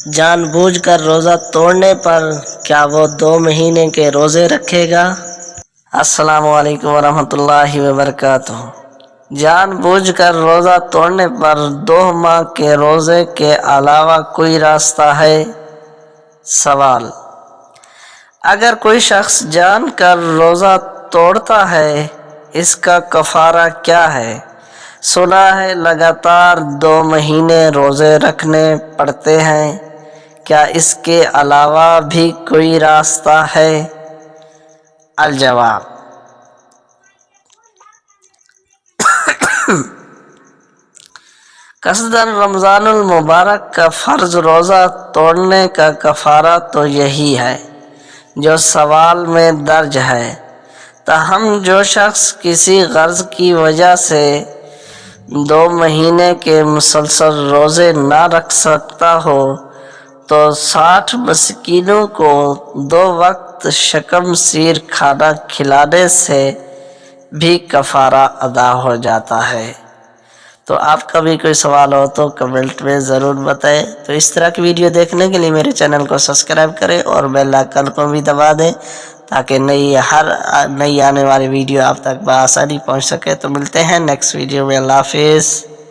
جان بوجھ کر روزہ توڑنے پر کیا وہ 2 مہینے کے روزے رکھے گا؟ السلام علیکم ورحمۃ اللہ وبرکاتہ۔ جان بوجھ کر روزہ توڑنے پر 2 ماہ کے روزے کے علاوہ کوئی راستہ ہے؟ سوال: اگر کوئی شخص جان کر روزہ توڑتا ہے اس کا کفارہ کیا ہے؟ سنا ہے لگاتار 2 مہینے روزے رکھنے پڑتے ہیں، کیا اس کے علاوہ بھی کوئی راستہ ہے؟ الجواب: قصداً رمضان المبارک کا فرض روزہ توڑنے کا کفارہ تو یہی ہے جو سوال میں درج ہے، تاہم جو شخص کسی غرض کی وجہ سے 2 مہینے کے مسلسل روزے نہ رکھ سکتا ہو تو 60 مسکینوں کو 2 وقت شکم سیر کھانا کھلانے سے بھی کفارہ ادا ہو جاتا ہے۔ تو آپ کا بھی کوئی سوال ہو تو کمنٹ میں ضرور بتائیں۔ تو اس طرح کی ویڈیو دیکھنے کے لیے میرے چینل کو سبسکرائب کریں اور بیل آئیکن کو بھی دبا دیں تاکہ نئی آنے والی ویڈیو آپ تک بآسانی پہنچ سکے۔ تو ملتے ہیں نیکسٹ ویڈیو میں۔ اللہ حافظ۔